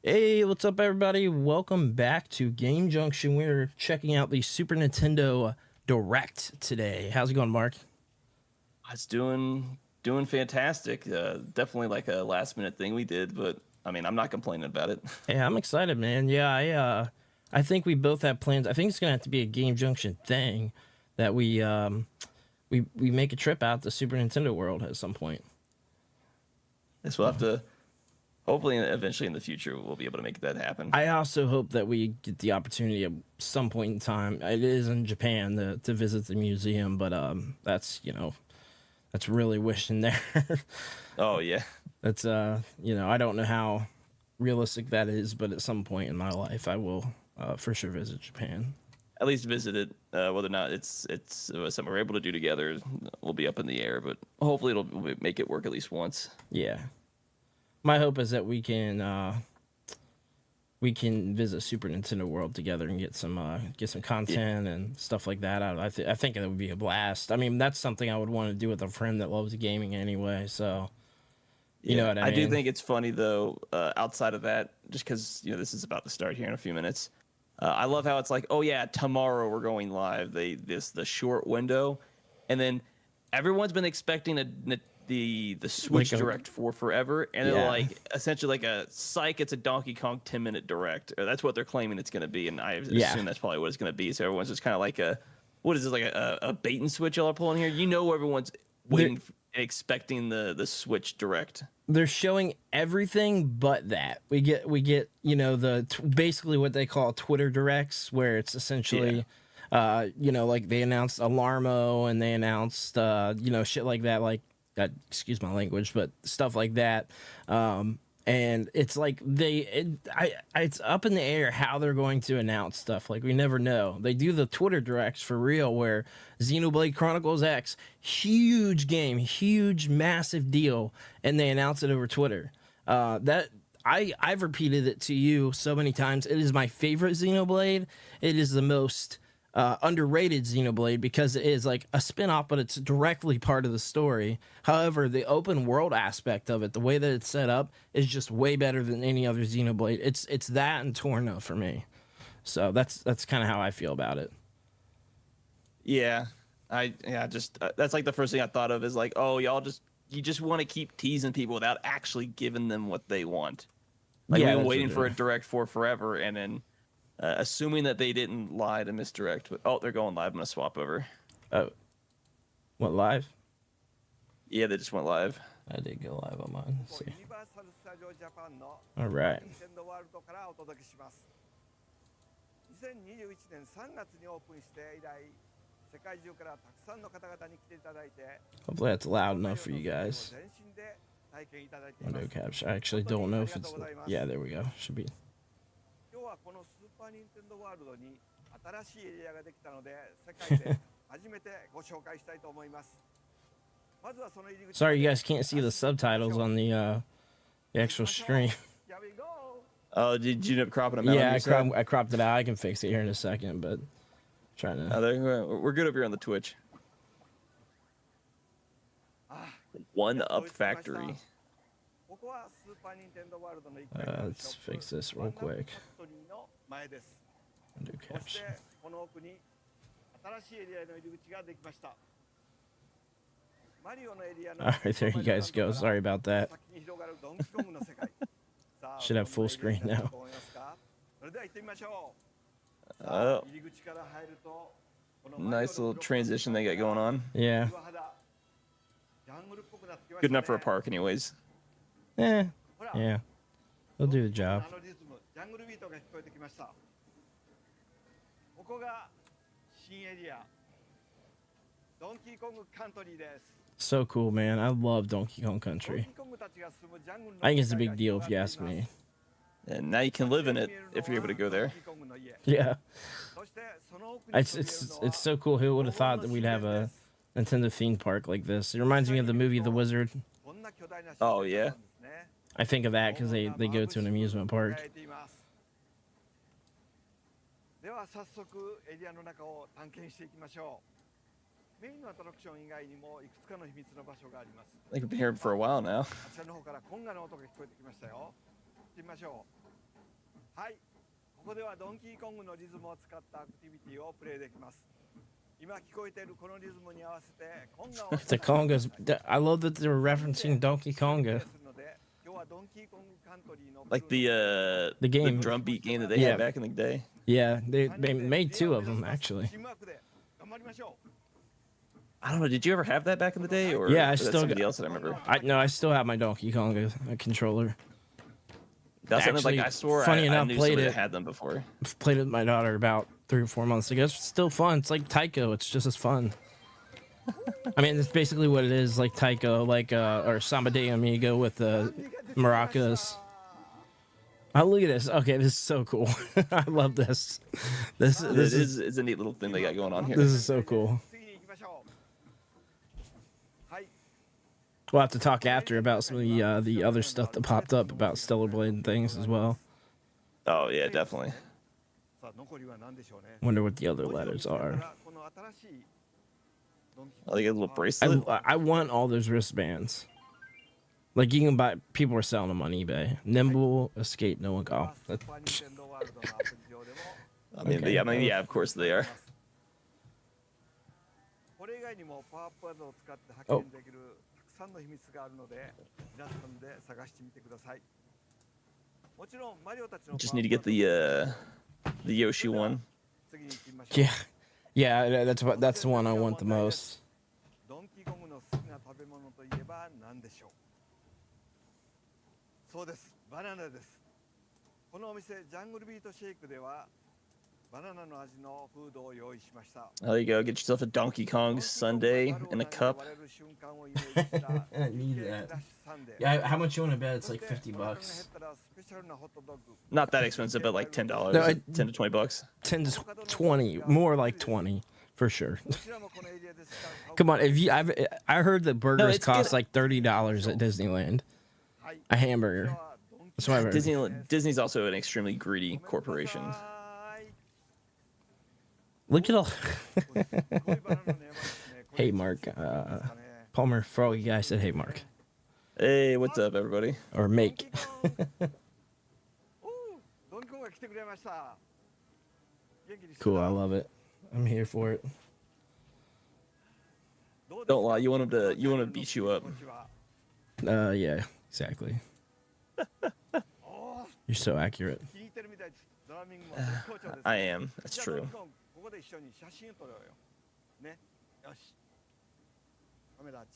Hey, what's up, everybody? Welcome back to Game Junction. We're checking out the Super Nintendo Direct today. How's it going, Mark? It's doing fantastic. Definitely like a last minute thing we did, but I mean, I'm not complaining about it. Hey, I'm excited, man. Yeah, I think we both have plans. I think it's gonna have to be a Game Junction thing that we make a trip out to Super Nintendo World at some point. Guess we'll have to. Hopefully, eventually in the future, we'll be able to make that happen. I also hope that we get the opportunity at some point in time. It is in Japan to visit the museum, but that's really wishing there. Oh yeah, That's I don't know how realistic that is, but at some point in my life, I will for sure visit Japan. at least visit it. Whether or not it's something we're able to do together, will be up in the air. But hopefully, it'll make it work at least once. Yeah, my hope is that we can visit Super Nintendo World together and get some content and stuff like that. I think it would be a blast. I mean, that's something I would want to do with a friend that loves gaming anyway. So you know what I I do mean? think it's funny though. Outside of that, just because this is about to start here in a few minutes. I love how it's like, oh yeah, tomorrow we're going live. The short window, and then everyone's been expecting the Switch Like a- Direct for forever, and they're Yeah. like essentially like a psych. It's a Donkey Kong 10-minute Direct. Or that's what they're claiming it's going to be, and I Yeah. assume that's probably what it's going to be. So everyone's just kind of like what is this, like a bait and switch y'all are pulling here? Everyone's waiting, expecting the Switch Direct. They're showing everything but that. We get basically what they call Twitter directs, where it's essentially like they announced Alarmo and they announced shit like that, like excuse my language, but stuff like that. And it's like it's up in the air how they're going to announce stuff. Like, we never know. They do the Twitter directs for real, where Xenoblade Chronicles X, huge game, huge, massive deal, and they announce it over Twitter. That I've repeated it to you so many times. It is my favorite Xenoblade. It is the most underrated Xenoblade because it is like a spin-off, but it's directly part of the story. However, the open world aspect of it, the way that it's set up, is just way better than any other Xenoblade. It's that and Torna for me. So that's kind of how I feel about it. Yeah, just that's like the first thing I thought of is like, oh, you just want to keep teasing people without actually giving them what they want. Like, Yeah, we've been that's waiting what for it a Direct for forever, and then assuming that they didn't lie to misdirect. But oh, they're going live. I'm gonna swap over. Oh, what, live? Yeah, they just went live. I did go live on mine. Let's see. All right. 2021年3月にオープンして以来、世界中からたくさんの方々に来ていただいて、 Hopefully that's loud enough for you guys. 全身で体験いただいていま Window す。 capture. I actually don't know if it's. Yeah, there we go. Should be. 今日はこのスーパーニンテンドーワールドに新しいエリアができたので、世界で初めてご紹介したいと思います。まずはその入り口。 Sorry, you guys can't see the subtitles on the actual stream. Here we go. Oh, did you end up cropping them out? Yeah, I cropped it out. I can fix it here in a second, but trying to. We're good over here on the Twitch. One Up Factory. ここはスーパーニンテンドーワールドの1階の Let's fix this real quick. ファクトリーの前です。 Window そして capture. この奥に新しいエリアへの入り口ができました。マリオのエリアの All right, there you guys go. Sorry about that. 先に広がるドンキーコングの世界。さあ Should have full screen now. それでは行ってみましょう。 Oh, 入り口から入るとこの nice little transition they got going on. Yeah. 岩肌ジャングルっぽくなってきました Good ね enough for a park, anyways. Eh. ほら Yeah. They'll do the job. あのリズムジャングルビートが聞こえてきました。ここが新エリアドンキーコングカントリーです。 So cool, man. I love Donkey Kong ドン Country. キーコングたちが住むジャングルの I think it's a big deal if you ask me. And now you can live in it if you're able to go there. Yeah. そしてその奥に It's so cool. Who would have thought that we'd have a Nintendo theme park like this? It reminds me of the movie The Wizard. Oh, yeah. I think of that because they go to an amusement park. では早速エリアの中を探検していきましょう。メインのアトラクション以外にもいくつかの秘密の場所があります。 I think we've been here for a while now. あちらの方からコンガの音が聞こえてきましたよ。行ってみましょう。はい、ここではドンキーコングのリズムを使ったアクティビティをプレイできます。今聞こえているこのリズムに合わせてコンガを The congas. I love that they're referencing Donkey Konga. するので、今日はドンキーコングカントリーの Like The game. drum beat game that they Yeah. had back in the day. Yeah, they made two of them actually. チームワークで頑張りましょう。 I don't know. Did you ever have that back in the day, or Yeah, I was that still somebody got- else that I remember? I still have my Donkey Konga controller. That's something Actually, like I swore funny I enough, knew played somebody it. that had them before. Played it with my daughter about 3 or 4 months ago. It's still fun. It's like Taiko. It's just as fun. I mean, it's basically what it is, like Taiko, like or Samba de Amigo with the maracas. Oh, look at this. Okay, this is so cool. I love this. This is It's a neat little thing they got going on here. this is so cool. 次に行きましょう。はい。 We'll have to talk after about some of the other stuff that popped up about Stellar Blade and things as well. Oh yeah, definitely. さあ残りは何でしょうね。 Wonder what the other letters are. この新しいドンキー Oh, they get a little bracelet. I want all those wristbands. Like you can buy. People are selling them on eBay. Nimble, Escape, No One. Oh, スーパーニンテンドーワールドのアプリ上でも I mean, Okay. yeah, of course they are. これ以外にもパワーアップワードを使って発見できるたくさんの秘密があるので皆さんで探してみてください。もちろんマリオたちの Just need to get the Yoshi one. 次に行ってみましょう。 Yeah. That's the one I want the most. ドンキーコングの好きな食べ物といえば何でしょう。そうです、バナナです。このお店ジャングルビートシェイクではバナナの味のフードを用意しました。 There you go. Get yourself a Donkey Kong sundae in a cup. I need that. Yeah, how much you want to bet? It's like $50. Not that expensive, but like $10, No, I- 10 to 20 bucks. 10 to 20, more like 20 for sure. Come on, I heard that burgers it's cost good. like $30 at Disneyland. A hamburger. That's what I heard. Disney's also an extremely greedy corporation. Look at all. Hey, Mark. Palmer Froggy guy said, "Hey, Mark," Hey, what's up, everybody? or make. Cool, I love it. I'm here for it. Don't lie. You want him to beat you up. Yeah, exactly. You're so accurate. I am. That's true.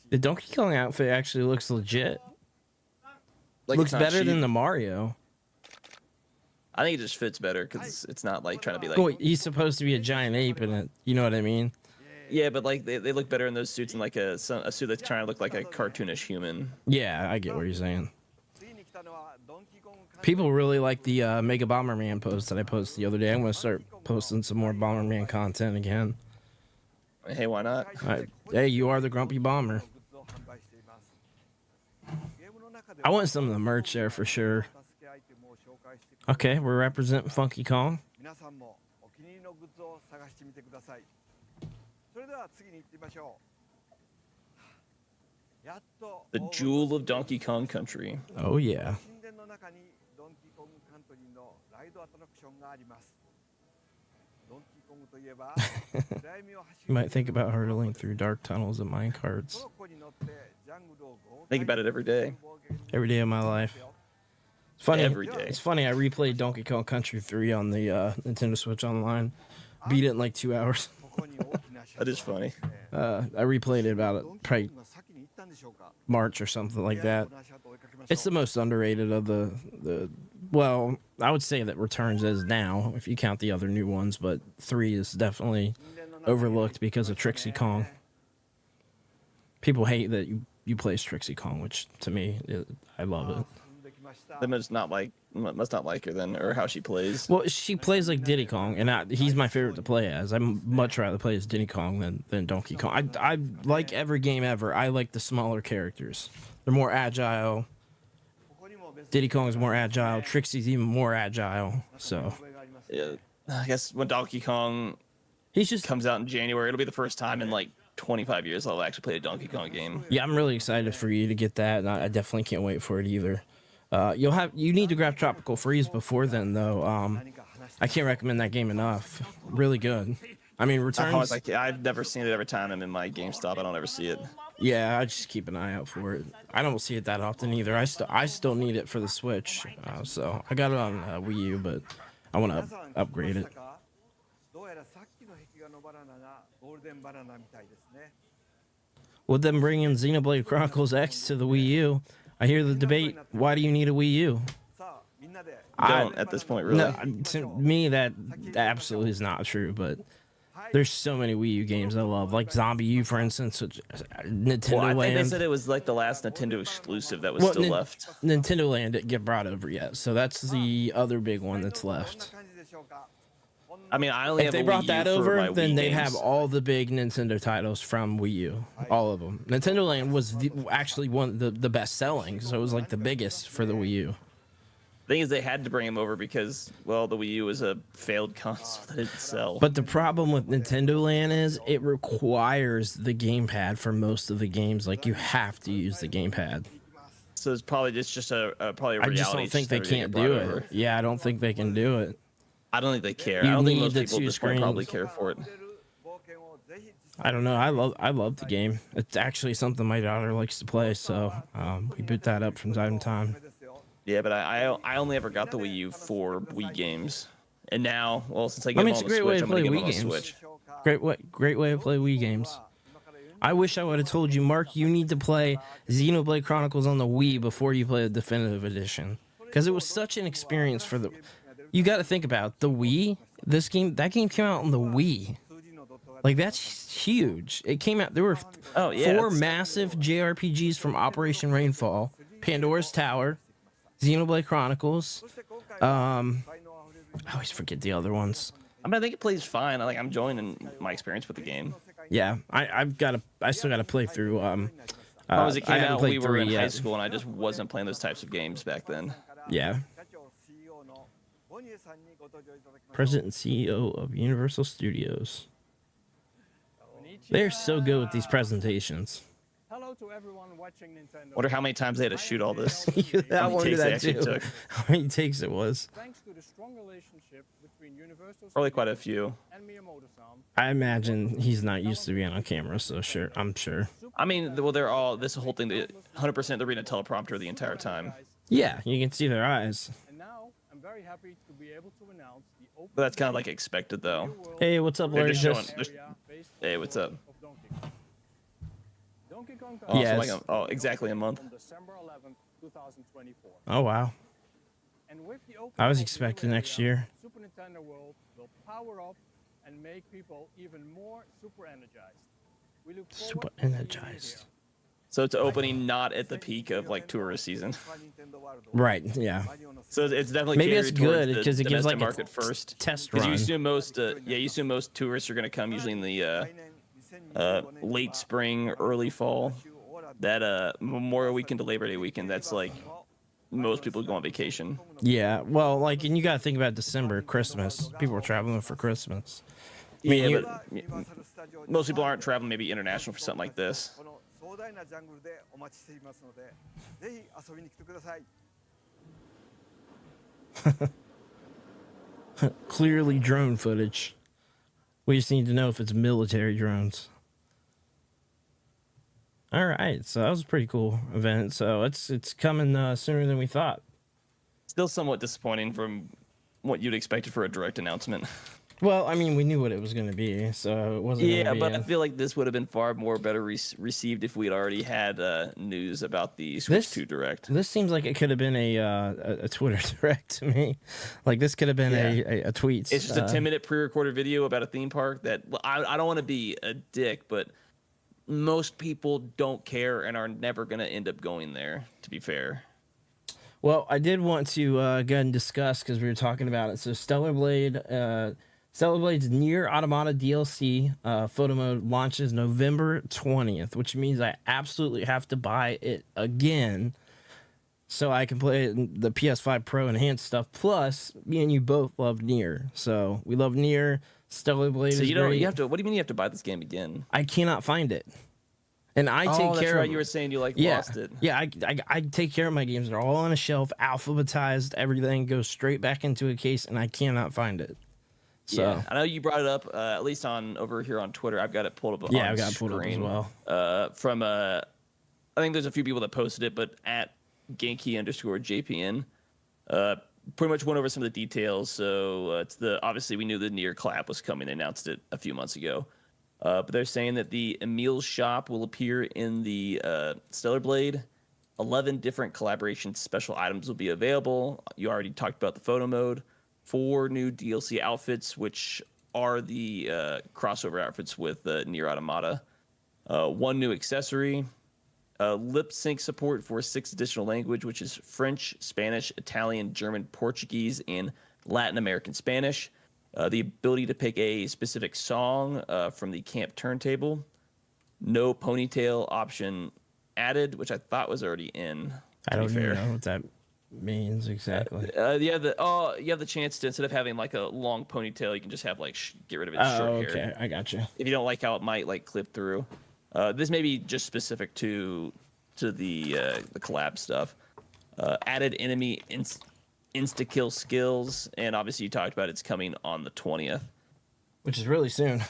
The Donkey Kong outfit actually looks legit. Like, Looks it's not better than cheap. the Mario. I think it just fits better because it's not like trying to be like. Well, he's supposed to be a giant ape in it. You know what I mean? Yeah, but like they look better in those suits than like a suit that's trying to look like a cartoonish human. Yeah, I get what you're saying. People really like the Mega Bomberman post that I posted the other day. I'm going to start posting some more Bomberman content again. Hey, why not? Hey, you are the Grumpy Bomber. I want some of the merch there for sure. Okay, we're representing Funky Kong. 皆さんもお気に入りのグッズを探してみてください。それでは次に行ってみましょう。やっと The jewel of Donkey Kong Country. Oh, yeah. 神殿の中にドンキーコングカントリーのライドアトラクションがあります。ドンキーコングといえば You might think about hurtling through dark tunnels of minecarts トロッコに乗ってジャングルを豪 Think about it every day. every day of my life. It's funny. Every day. It's funny. I replayed Donkey Kong Country 3 on the Nintendo Switch Online. Beat it in like 2 hours. That is funny. I replayed it about probably March or something like that. It's the most underrated of the. Well, I would say that Returns is now, if you count the other new ones, but 3 is definitely overlooked because of Trixie Kong. People hate that you play as Trixie Kong, which to me, I love it. They must not like her then, or how she plays. Well, she plays like Diddy Kong, and he's my favorite to play as. I'd much rather play as Diddy Kong than Donkey Kong. I like every game ever. I like the smaller characters. They're more agile. Diddy Kong's more agile. Trixie's even more agile. So Yeah, I guess when Donkey Kong he's just comes out in January, it'll be the first time in like 25 years I'll actually play a Donkey Kong game. yeah. I'm really excited for you to get that, and I definitely can't wait for it either. You need to grab Tropical Freeze before then though. I can't recommend that game enough. Really good. I mean, Returns. I've never seen it. Every time I'm in my GameStop, I don't ever see it. Yeah, I just keep an eye out for it. I don't see it that often either. I still need it for the Switch. So I got it on Wii U, but I want to upgrade it. どうやらさっきの壁画のバナナがゴールデンバナナみたいですね。 With them bringing Xenoblade Chronicles X to the Wii U, I hear the debate, why do you need a Wii U? さあみんなで Don't at this point, really. No, to me, that absolutely is not true, but there's so many Wii U games I love, like Zombie U, for instance, which, Nintendo Well, I think they Land. said it was like the last Nintendo exclusive that was still left. Nintendo Land didn't get brought over yet, so that's the other big one that's どんな left. 感じでしょうか。 I mean, I only If have they a brought Wii that U for my over, then Wii they'd games. have all the big Nintendo titles from Wii U, all of them. Nintendo Land was actually one of the best selling, so it was like the biggest for the Wii U. The thing is, they had to bring him over because, well, the Wii U was a failed console that didn't sell. But the problem with Nintendo Land is it requires the gamepad for most of the games. Like, you have to use the gamepad. So it's probably just a probably a I reality. just don't think they never get can't brought do over. it. Yeah, I don't think they can do it. I don't think they care. You I don't think need most the people at two this point probably screens. care for it. 冒険をぜひ I don't know. I love the game. It's actually something my daughter likes to play, so we boot that up from time to time. ですよ。 Yeah, but I only ever got the Wii U for Wii games, and now, well, since I I get mean, them it's on a the great way Switch, to I'm gonna play get them Wii on the games. Switch. Great way to play Wii games. I wish I would have told you, Mark, you need to play Xenoblade Chronicles on the Wii before you play the definitive edition, because it was such an experience for the. You got to think about it. The Wii. That game came out on the Wii. 数字のドットが Like, that's huge. It came out. There were Oh, yeah, four it's- massive JRPGs from Operation Rainfall, Pandora's Tower, Xenoblade Chronicles. そして今回は Um, 才能あふれる I always forget the other ones. I mean, I think it plays fine. I'm enjoying my experience with the game. Yeah, I still gotta play through. When it I came haven't out, played we were in 3 high yet. school, and I just wasn't playing those types of games back then. から Yeah. 社長 CEO のボニエさんにご登場いただきましょう。 President and CEO of Universal Studios. They're so good with these presentations. Hello to everyone watching Nintendo. Wonder how many times they had to shoot all this. I many wonder takes they that actually too. took. How many takes it was? Thanks to the strong relationship between Universal Probably quite a Studios few. and Miyamoto-san. I imagine he's not used to being on camera, so sure, I'm sure. I mean, well, they're all this whole thing. 100% they're reading a teleprompter the entire time. Yeah, you can see their eyes. And now I'm very happy to be able to announce the opening But that's kind of like expected, though. new world Hey, what's up, They're Larry? just showing- Just- just- area based Hey, on what's the up? world of Donkey Kong. Donkey Kong Oh, Yes. so exactly a month. on December 11th, 2024. Oh wow. And with the opening I was of the new expecting next area, year. Super Nintendo World will power up and make people even more super energized. We look forward Super to seeing you energized. here. So it's opening not at the peak of like tourist season. Right. Yeah. So it's definitely Maybe it's catered towards good the 'cause it gives, domestic like, a market first. Test Because you run. assume you assume most tourists are going to come usually in the late spring, early fall. That Memorial Weekend to Labor Day weekend, that's like most people go on vacation. Yeah. Well, like, and you got to think about December, Christmas. People are traveling for Christmas. I mean, Yeah, you- but most people aren't traveling maybe international for something like this. この壮大なジャングルでお待ちしていますので、ぜひ遊びに来てください。 Clearly drone footage. We just need to know if it's military drones. All right, so that was a pretty cool event. So it's coming sooner than we thought. Still somewhat disappointing from what you'd expected for a direct announcement. Well, I mean, we knew what it was going to be, so it wasn't. Yeah, gonna be but a- I feel like this would have been far more better received if we had already had news about the Switch This- 2 Direct. this seems like it could have been a Twitter direct to me. Like this could have been a tweet. It's just a 10-minute pre-recorded video about a theme park that well, I don't want to be a dick, but most people don't care and are never going to end up going there, to be fair. Well, I did want to go ahead and discuss because we were talking about it. So Stellar Blade's Near Automata DLC photo mode launches November 20th, which means I absolutely have to buy it again so I can play it in the PS5 Pro enhanced stuff. Plus, me and you both love Near, so we love Near. Stellar Blade So is you don't. great. You have to. What do you mean you have to buy this game again? I cannot find it. And I take that's care right. of You were saying you yeah, lost it. yeah. I take care of my games. They're all on a shelf, alphabetized. Everything goes straight back into a case, and I cannot find it. So Yeah, I know you brought it up. At least on over here on Twitter, I've got it pulled up. yeah, on I've got it pulled up as screen, well. From I think there's a few people that posted it, but at Genki_JPN, pretty much went over some of the details. So it's obviously we knew the Nier collab was coming. They announced it a few months ago. But they're saying that the Emil's shop will appear in the Stellar Blade. 11 different collaboration special items will be available. You already talked about the photo mode. 4 new DLC outfits, which are the crossover outfits with Nier Automata. 1 new accessory. Lip sync support for 6 additional language, which is French, Spanish, Italian, German, Portuguese, and Latin American Spanish. The ability to pick a specific song from the camp turntable. No ponytail option added, which I thought was already in. I don't even know what that means exactly. You have the chance to, instead of having like a long ponytail, you can just have like get rid of its short hair. Okay, I got you. If you don't like how it might like clip through, this may be just specific to the collab stuff. Added enemy insta kill skills, and obviously you talked about it's coming on the 20th, Which is really soon.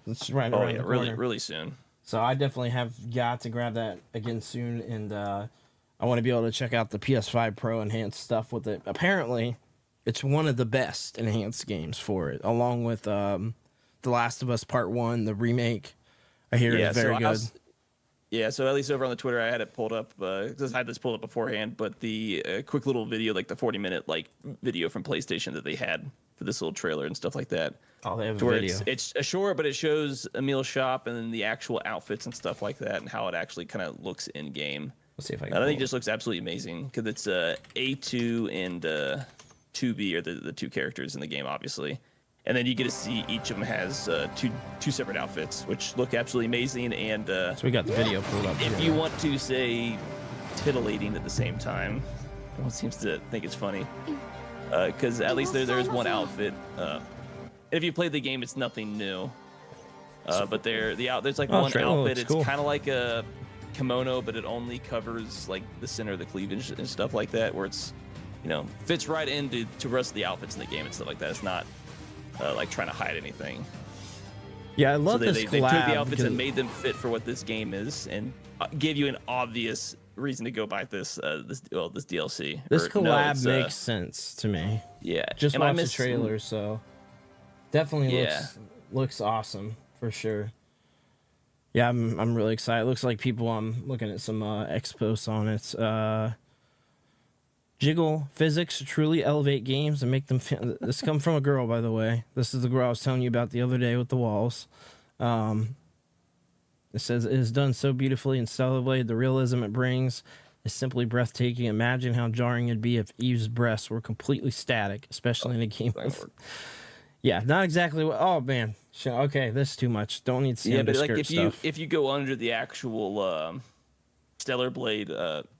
It's right oh around yeah, the really corner. really soon. So I definitely have got to grab that again soon, and I want to be able to check out the PS5 Pro enhanced stuff with it. Apparently, it's one of the best enhanced games for it, along with The Last of Us Part 1, the remake. I hear it's very good. Yeah, so at least over on the Twitter, I had it pulled up because I had this pulled up beforehand. But the quick little video, like the 40-minute like video from PlayStation that they had for this little trailer and stuff like that. Oh, they have a video. It's short, but it shows Emil's shop and then the actual outfits and stuff like that, and how it actually kind of looks in game. Let's see if I can. I think it just looks absolutely amazing because it's A2 and 2B are the 2 characters in the game, obviously. And then you get to see each of them has two separate outfits, which look absolutely amazing. And so we got the video pulled up. If you want to say titillating at the same time, no one seems to think it's funny. Because at least there's one outfit. If you played the game, it's nothing new. But there's like one outfit. It's kind of like a kimono, but it only covers like the center of the cleavage and stuff like that, where it's fits right into the rest of the outfits in the game and stuff like that. It's not like trying to hide anything. Yeah, I love this they collab. They took the outfits and made them fit for what this game is, and gave you an obvious reason to go buy this DLC. This collab makes sense to me. Yeah, just watch the trailer, so definitely looks awesome for sure. Yeah, I'm really excited. It looks like people. I'm looking at some X posts on it. Jiggle physics to truly elevate games and make them. This come from a girl, by the way. This is the girl I was telling you about the other day with the walls. It says it is done so beautifully in Stellar Blade. The realism it brings is simply breathtaking. Imagine how jarring it'd be if Eve's breasts were completely static, especially in a game. Yeah, not exactly what. Oh man, okay, this is too much. Don't need to see but like stuff. if you go under the actual Stellar Blade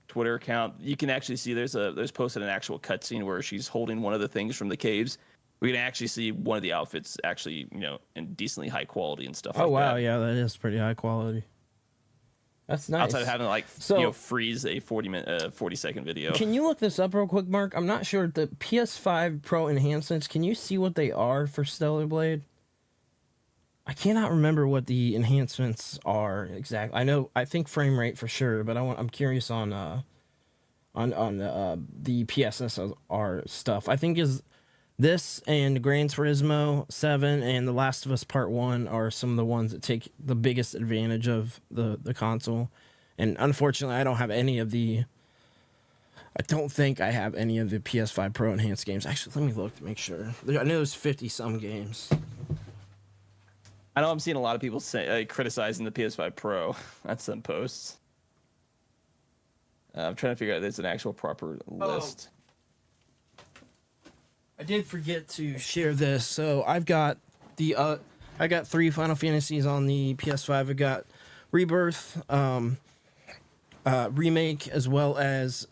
Twitter account, you can actually see there's posted an actual cutscene where she's holding one of the things from the caves. We can actually see one of the outfits actually, in decently high quality and stuff. Oh wow, yeah, that is pretty high quality. That's nice. Outside of having freeze a 40-second video. Can you look this up real quick, Mark? I'm not sure the PS5 Pro enhancements. Can you see what they are for Stellar Blade? I cannot remember what the enhancements are exactly. I think frame rate for sure, but I'm curious on the PSSR stuff. I think is this and Gran Turismo 7 and The Last of Us Part 1 are some of the ones that take the biggest advantage of the console. And unfortunately, I don't think I have any of the PS5 Pro enhanced games. Actually, let me look to make sure. I know there's 50 some games. I know I'm seeing a lot of people criticizing the PS5 Pro on some posts. I'm trying to figure out if there's an actual proper list. I did forget to share this. So I've got I got 3 Final Fantasies on the PS5. I got Rebirth, Remake, as well as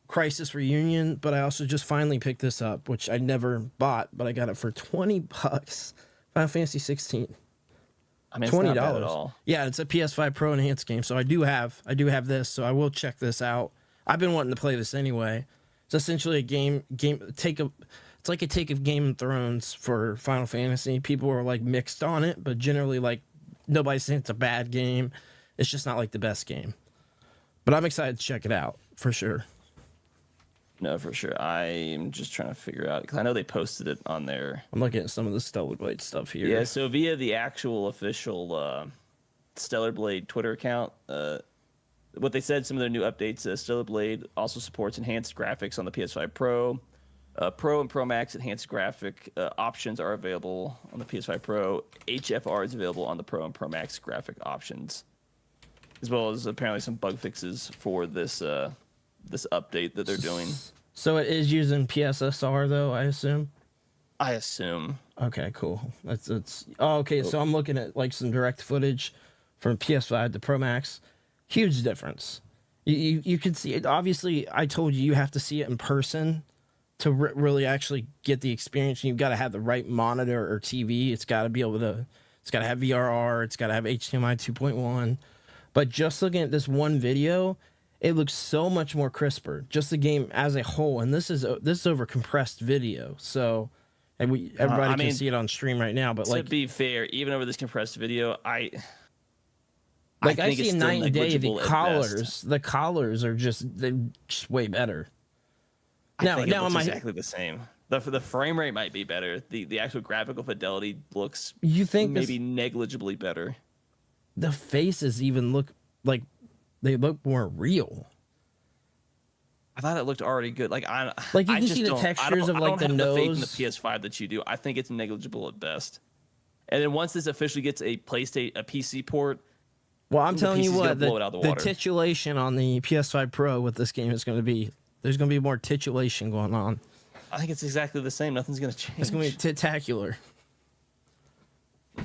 Crisis Reunion. But I also just finally picked this up, which I never bought, but I got it for $20. Final Fantasy 16. I mean, it's not bad at $20. all. Yeah, it's a PS5 Pro enhanced game. So I do have this, so I will check this out. I've been wanting to play this anyway. It's essentially a it's like a take of Game of Thrones for Final Fantasy. People are like mixed on it, but generally like nobody's saying it's a bad game. It's just not like the best game. But I'm excited to check it out for sure. No, for sure. I'm just trying to figure out because I know they posted it on their. I'm looking at some of the Stellar Blade stuff here. Yeah, so via the actual official Stellar Blade Twitter account, what they said, some of their new updates, Stellar Blade also supports enhanced graphics on the PS5 Pro. Pro and Pro Max enhanced graphic options are available on the PS5 Pro. HFR is available on the Pro and Pro Max graphic options, as well as apparently some bug fixes for this this update that they're doing. So it is using PSSR though, I assume. I assume. Okay, cool. That's okay. So I'm looking at like some direct footage from PS5 to Pro Max. Huge difference. You can see it. Obviously, I told you have to see it in person to really actually get the experience. You've got to have the right monitor or TV. It's got to be able to. It's got to have VRR. It's got to have HDMI 2.1. But just looking at this one video, it looks so much more crisper. Just the game as a whole, and this is over compressed video. So, and everybody can see it on stream right now. But to be fair, even over this compressed video, I think see night and day. The collars are they're just way better. Now it looks exactly the same. The frame rate might be better. The actual graphical fidelity looks maybe negligibly better. The faces even look like they look more real. I thought it looked already good. Like you can see the textures of like the nose. Faith in the PS5 that you do. I think it's negligible at best. And then once this officially gets a PC port. Well, I'm telling you what, the titillation on the PS5 Pro with this game is going to be. There's going to be more titillation going on. I think it's exactly the same. Nothing's going to change. It's going to be titacular.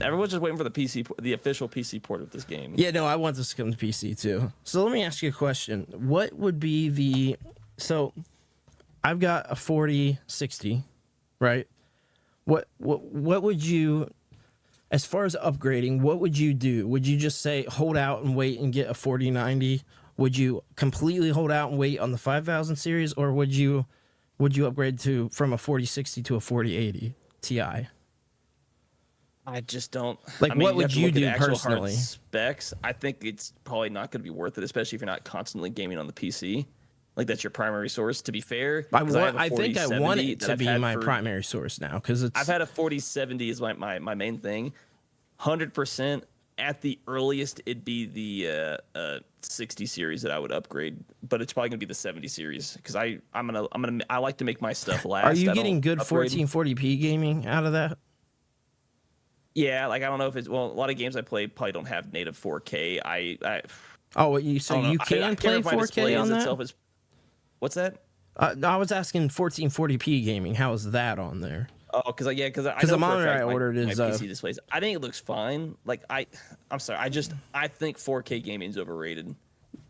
Everyone's just waiting for the official PC port of this game. Yeah, no, I want this to come to PC too. So let me ask you a question. What would be so I've got a 4060, right? What would you, as far as upgrading, what would you do? Would you just say hold out and wait and get a 4090? Would you completely hold out and wait on the 5000 series, or would you upgrade from a 4060 to a 4080 Ti? I just don't. Like, what would you do personally? Specs. I think it's probably not going to be worth it, especially if you're not constantly gaming on the PC. Like, that's your primary source. To be fair, I think I want it to be my primary source now because I've had a 4070 as my main thing. 100% at the earliest, it'd be the 60 series that I would upgrade, but it's probably gonna be the 70 series because I like to make my stuff last. Are you getting good 1440p gaming out of that? Yeah, like I don't know if it's a lot of games I play probably don't have native 4K. You can play 4K on that? What's that? I was asking 1440p gaming. How is that on there? Oh, because the monitor I ordered is my PC displays. I think it looks fine. Like I'm sorry. I think 4K gaming is overrated.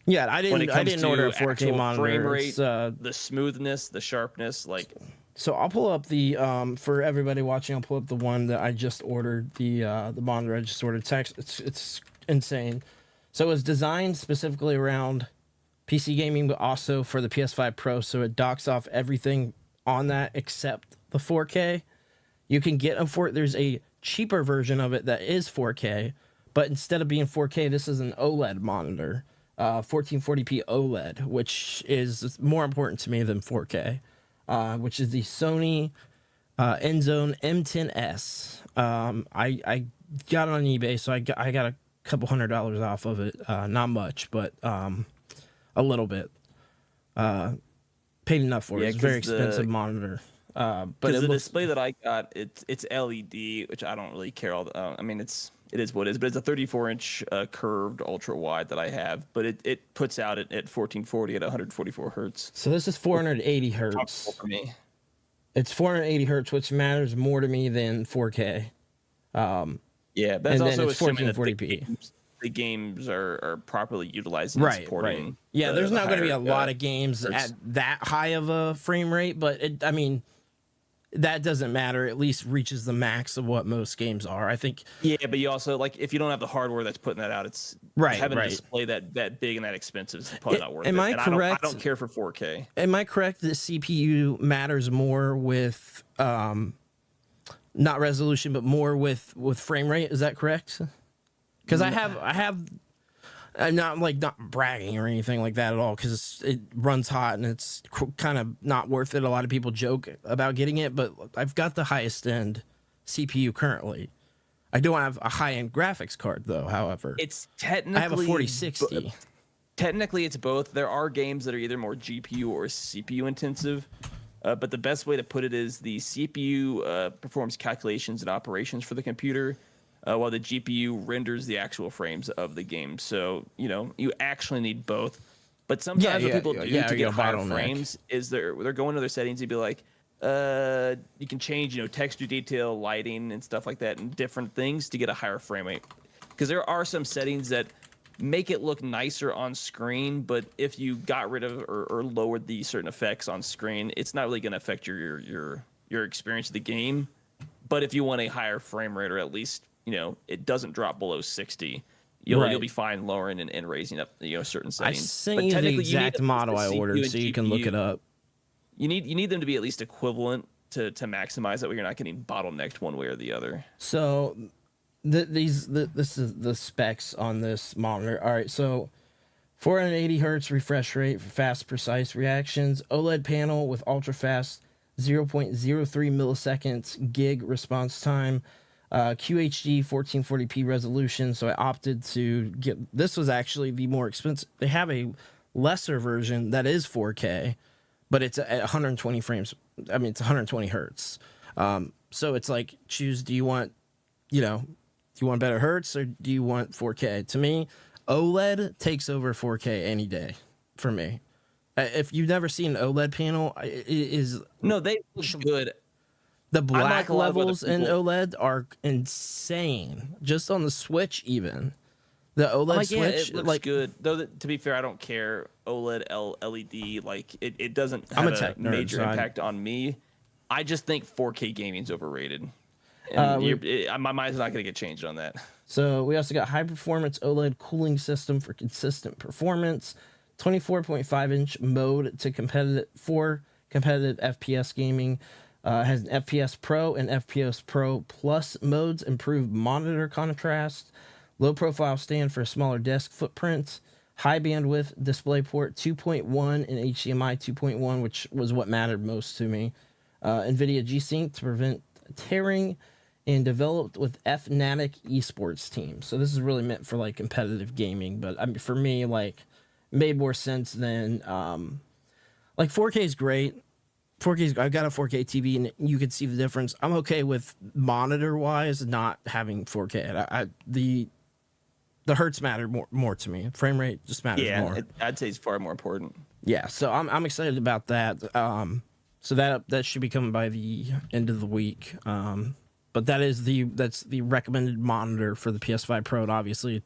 Yeah, I didn't order a 4K monitor. Frame rate, the smoothness, the sharpness, like. So I'll pull up the for everybody watching. I'll pull up the one that I just ordered. The monitor I just ordered. It's insane. So it was designed specifically around PC gaming, but also for the PS5 Pro. So it docks off everything on that except the 4K. You can get there's a cheaper version of it that is 4K, but instead of being 4K, this is an OLED monitor, 1440p OLED, which is more important to me than 4K. Which is the Sony Endzone M10S. I got it on eBay, so I got a couple $100 off of it. Not much, but a little bit. Paid enough for it. It's a very expensive monitor. But the display that I got, it's LED, which I don't really care all. I mean, it is what it is, but it's a 34-inch curved ultra wide that I have, but it puts out at 1440 at 144 hertz. So this is 480 hertz for me. It's 480 hertz, which matters more to me than 4K. Yeah, that's also it's 1440p. The games are properly utilizing and supporting. Right. Yeah, there's not going to be a lot of games at that high of a frame rate, but that doesn't matter. At least reaches the max of what most games are. I think. Yeah, but you also like if you don't have the hardware that's putting that out, it's having a display that big and that expensive is probably not worth it. Am I correct? I don't care for 4K. Am I correct that CPU matters more with not resolution, but more with frame rate? Is that correct? Because I'm not bragging or anything like that at all, because it runs hot and it's kind of not worth it. A lot of people joke about getting it, but I've got the highest end CPU currently. I don't have a high end graphics card though. However, it's technically I have a 4060. Technically, it's both. There are games that are either more GPU or CPU intensive, but the best way to put it is the CPU performs calculations and operations for the computer, while the GPU renders the actual frames of the game. So, you actually need both. But sometimes what people do to get higher frames is they're going to their settings and be like, you can change, texture detail, lighting, and stuff like that, and different things to get a higher frame rate. Because there are some settings that make it look nicer on screen, but if you got rid of or lowered the certain effects on screen, it's not really going to affect your experience of the game. But if you want a higher frame rate, or at least it doesn't drop below 60, you'll be fine lowering and raising up certain settings. I sent you the exact model I ordered, so you can look it up. You need them to be at least equivalent to maximize that way you're not getting bottlenecked one way or the other. So this is the specs on this monitor. All right, so 480 hertz refresh rate for fast, precise reactions. OLED panel with ultra fast 0.03 milliseconds gig response time. QHD 1440p resolution. So I opted to get, this was actually the more expensive. They have a lesser version that is 4K, but it's at 120 frames. I mean, it's 120 hertz. So it's like, choose, do you want better hertz or do you want 4K? To me, OLED takes over 4K any day for me. If you've never seen an OLED panel, it is... No, they look good. The black levels in OLED are insane. Just on the Switch, even. The OLED Switch... it looks good. Though, to be fair, I don't care. OLED, LED, it doesn't have a major impact on me. I just think 4K gaming is overrated. And my mind's not going to get changed on that. So we also got high performance OLED cooling system for consistent performance, 24.5-inch mode to competitive FPS gaming, has an FPS Pro and FPS Pro Plus modes, improved monitor contrast, low profile stand for a smaller desk footprint, high bandwidth DisplayPort 2.1 and HDMI 2.1, which was what mattered most to me. NVIDIA G-Sync to prevent tearing, and developed with Fnatic esports team. So this is really meant for competitive gaming, but for me, made more sense than 4K is great. 4K, I've got a 4K TV and you can see the difference. I'm okay with monitor wise not having 4K. The hertz matter more to me. Frame rate just matters more. I'd say it's far more important. Yeah, so I'm excited about that. So that should be coming by the end of the week. But that's the recommended monitor for the PS5 Pro. And obviously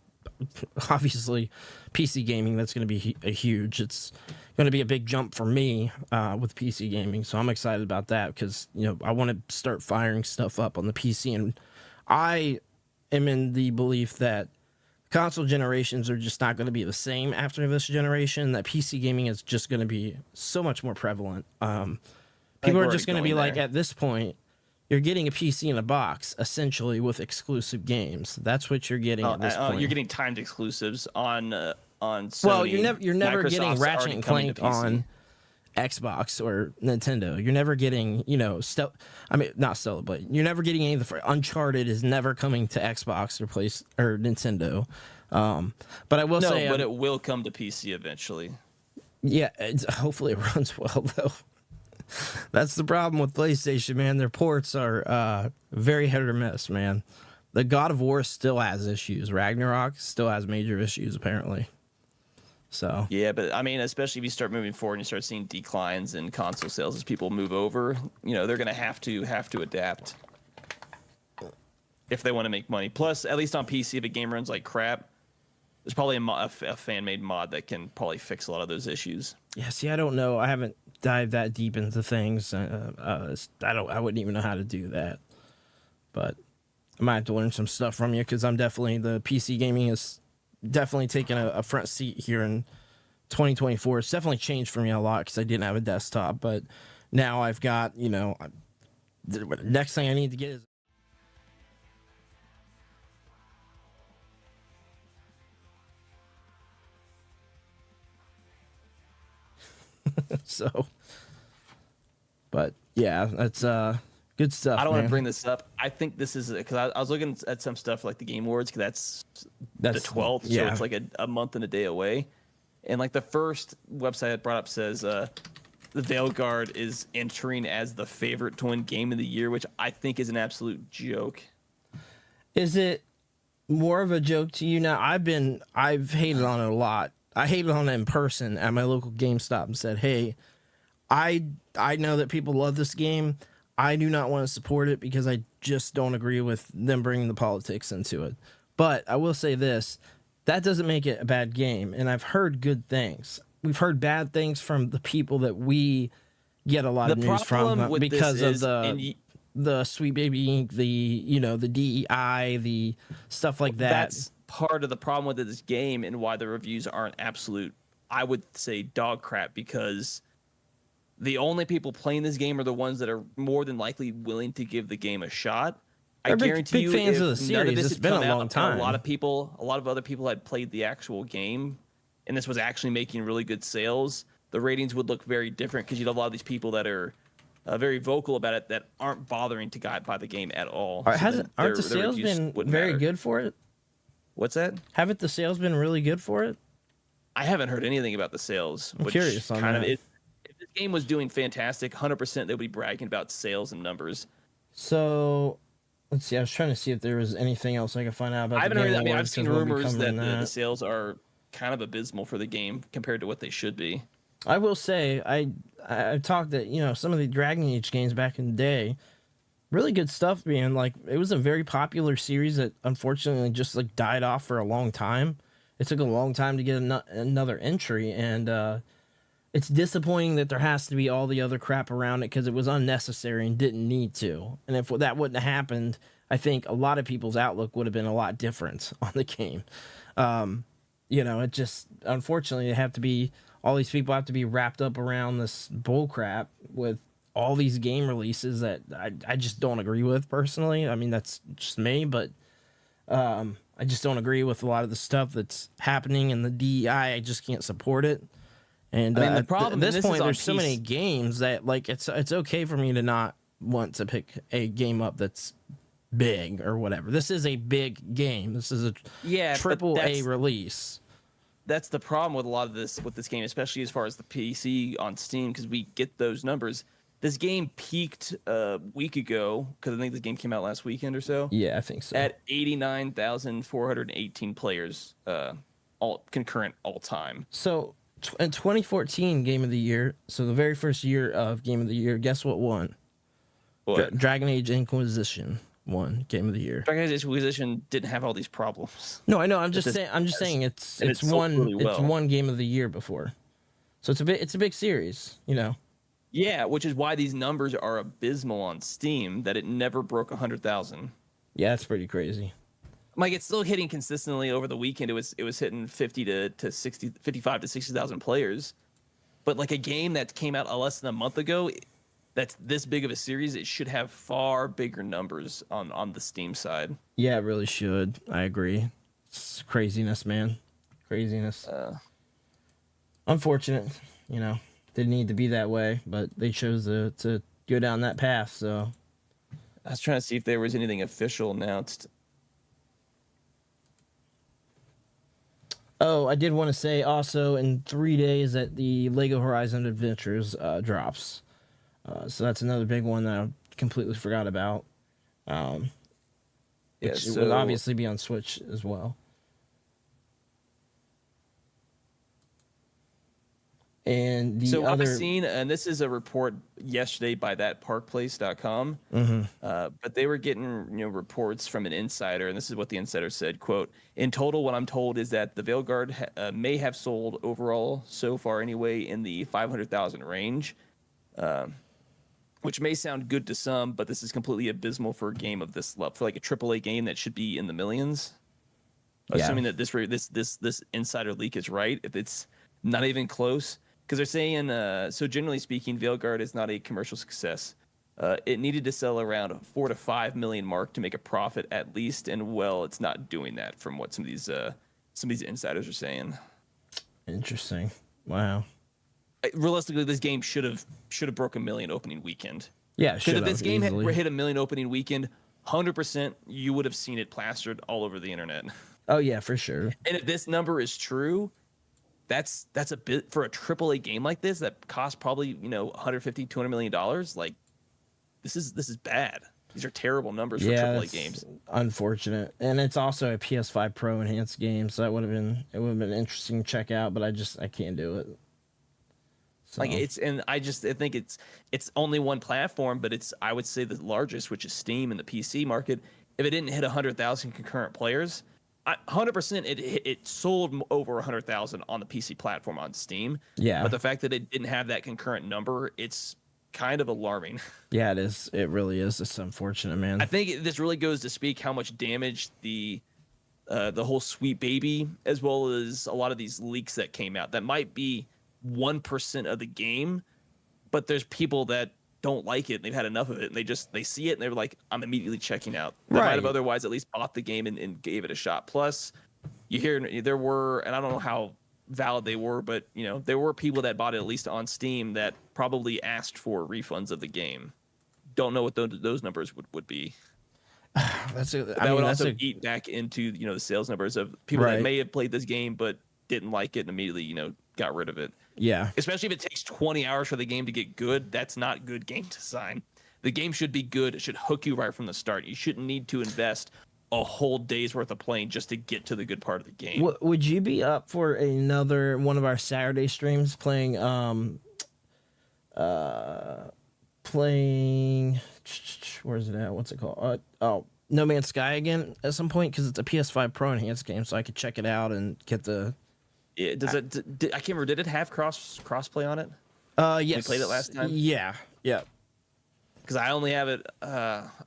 PC gaming, that's going to be a huge. It's going to be a big jump for me with PC gaming. So I'm excited about that because I want to start firing stuff up on the PC, and I am in the belief that console generations are just not going to be the same after this generation. That PC gaming is just going to be so much more prevalent. People are just going to be at this point, you're getting a PC in a box, essentially, with exclusive games. That's what you're getting at this point. You're getting timed exclusives on Sony. Well, you're never getting Ratchet and Clank on Xbox or Nintendo. You're never getting, not Stella, but you're never getting any of the... Uncharted is never coming to Xbox or Nintendo. But I will say... but it will come to PC eventually. Yeah, hopefully it runs well, though. That's the problem with PlayStation, man. Their ports are very hit or miss, man. The God of War still has issues. Ragnarok still has major issues, apparently. So yeah, but especially if you start moving forward and you start seeing declines in console sales as people move over, they're going to have to adapt if they want to make money. Plus, at least on PC, if a game runs like crap, there's probably a fan made mod that can probably fix a lot of those issues. Yeah, see, I don't know. I haven't dived that deep into things. I wouldn't even know how to do that. But I might have to learn some stuff from you because I'm definitely the PC gaming is definitely taking a front seat here in 2024. It's definitely changed for me a lot because I didn't have a desktop, but now I've got, the next thing I need to get is so. But yeah, that's good stuff. I don't want man. to bring this up. I think this is because I was looking at some stuff like the Game Awards because that's the 12th, so it's like a month and a day away. And like the first website I brought up says the Veilguard is entering as the favorite to win Game of the Year, which I think is an absolute joke. Is it more of a joke to you now? I've hated on it a lot. I hated on it in person at my local GameStop and said, "Hey, I know that people love this game. I do not want to support it because I just don't agree with them bringing the politics into it." But I will say this, that doesn't make it a bad game. And I've heard good things. We've heard bad things from the people that we get a lot of news from because of the Sweet Baby Inc., the DEI, the stuff like that. That's part of the problem with this game and why the reviews aren't absolute, I would say, dog crap, because the only people playing this game are the ones that are more than likely willing to give the game a shot. I guarantee you, fans of the if none series. of this It's had been come a out long and time. a lot of other people had played the actual game, and this was actually making really good sales, the ratings would look very different because you'd have a lot of these people that are very vocal about it that aren't bothering to buy the game at all. Aren't the sales been very good for it? What's that? Haven't the sales been really good for it? I haven't heard anything about the sales. I'm curious on that. If this game was doing fantastic, 100% they would be bragging about sales and numbers. So, let's see. I was trying to see if there was anything else I could find out about the game. I've seen rumors that the sales are kind of abysmal for the game compared to what they should be. I will say, I talked that, some of the Dragon Age games back in the day, really good stuff being like, it was a very popular series that unfortunately just like died off for a long time. It took a long time to get another entry, and it's disappointing that there has to be all the other crap around it because it was unnecessary and didn't need to. And if that wouldn't have happened, I think a lot of people's outlook would have been a lot different on the game. It just, unfortunately, all these people have to be wrapped up around this bull crap with all these game releases that I just don't agree with personally. I mean, that's just me, but I just don't agree with a lot of the stuff that's happening in the DEI. I just can't support it. And I mean, the problem at this point, there's so PC many games that like it's okay for me to not want to pick a game up that's big or whatever. This is a big game. This is a triple A release. That's the problem with a lot of this game, especially as far as the PC on Steam, because we get those numbers. This game peaked a week ago because I think this game came out last weekend or so. Yeah, I think so. At 89,418 players, all concurrent all time. So in 2014 Game of the Year, so the very first year of Game of the Year, guess what won? What? Dragon Age Inquisition won Game of the Year. Dragon Age Inquisition didn't have all these problems. No, I know. I'm just saying it's won really well. It's won Game of the Year before, so it's a big series, Yeah, which is why these numbers are abysmal on Steam. That it never broke 100,000. Yeah, that's pretty crazy. Like, it's still hitting consistently over the weekend. It was hitting 55 to 60,000 players. But like a game that came out less than a month ago, that's this big of a series, it should have far bigger numbers on the Steam side. Yeah, it really should. I agree. It's craziness, man. Craziness. Unfortunate, Didn't need to be that way, but they chose to go down that path, so. I was trying to see if there was anything official announced. Oh, I did want to say also in 3 days that the Lego Horizon Adventures drops. So that's another big one that I completely forgot about. Which will obviously be on Switch as well. And the So other, I've seen, and this is a report yesterday by thatparkplace.com, but they were getting reports from an insider, and this is what the insider said, quote, "In total, what I'm told is that the Veilguard may have sold overall so far anyway in the 500,000 range, which may sound good to some, but this is completely abysmal for a game of this level, for like a AAA game that should be in the millions." Yeah. Assuming that this insider leak is right, if it's not even close. Because they're saying, so generally speaking, Veilguard is not a commercial success. It needed to sell around 4 to 5 million mark to make a profit at least, and well, it's not doing that from what some of these insiders are saying. interesting. Wow. Realistically, this game should have broken 1 million opening weekend. Yeah, Because should if this have game easily. had hit 1 million opening weekend, 100% you would have seen it plastered all over the internet. Oh yeah, for sure. And if this number is true, that's a bit for a AAA game like this that costs probably 150, $200 million. Like this is bad. These are terrible numbers for AAA it's games. unfortunate, and it's also a PS5 Pro enhanced game, so it would have been interesting to check out, but I can't do it. So. Like I think it's only one platform, but it's, I would say, the largest, which is Steam in the PC market. If it didn't hit 100,000 concurrent players, 100% it sold over 100,000 on the PC platform on Steam. Yeah. But the fact that it didn't have that concurrent number, it's kind of alarming. Yeah, it is. It really is. It's unfortunate, man. I think this really goes to speak how much damage the whole Sweet Baby, as well as a lot of these leaks that came out, that might be 1% of the game, but there's people that don't like it and they've had enough of it, and they see it and they're like, I'm immediately checking out. They might have otherwise at least bought the game and gave it a shot. Plus, you hear there were, and I don't know how valid they were, but there were people that bought it at least on Steam that probably asked for refunds of the game. Don't know what those numbers would be. That would also eat back into the sales numbers of people that may have played this game but didn't like it and immediately got rid of it. Yeah. Especially if it takes 20 hours for the game to get good, that's not good game design. The game should be good. It should hook you right from the start. You shouldn't need to invest a whole day's worth of playing just to get to the good part of the game. Would you be up for another one of our Saturday streams playing where's it at? What's it called? No Man's Sky again at some point, because it's a PS5 Pro enhanced game, so I could check it out and get the. Yeah, I can't remember. Did it have crossplay on it? Yes. We played it last time. Yeah. Because I only have it.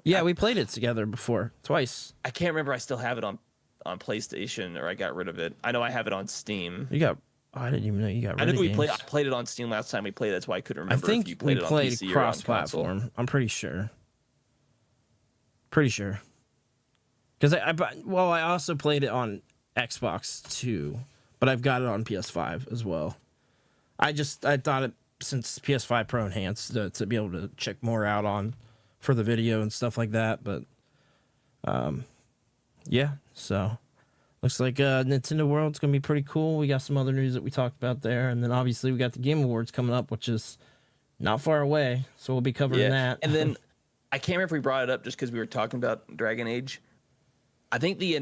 We played it together before, twice. I can't remember. I still have it on PlayStation, or I got rid of it. I know I have it on Steam. I didn't even know you got rid I of know games. I played it on Steam last time we played. That's why I couldn't remember. I think if you played we it on played PC cross-platform. I'm pretty sure. Because I also played it on Xbox too, but I've got it on PS5 as well. I thought it, since PS5 Pro enhanced, to be able to check more out on for the video and stuff like that. But so looks like Nintendo World's gonna be pretty cool. We got some other news that we talked about there, and then obviously we got the Game Awards coming up, which is not far away, so we'll be covering that. And then I can't remember if we brought it up just because we were talking about Dragon Age. I think the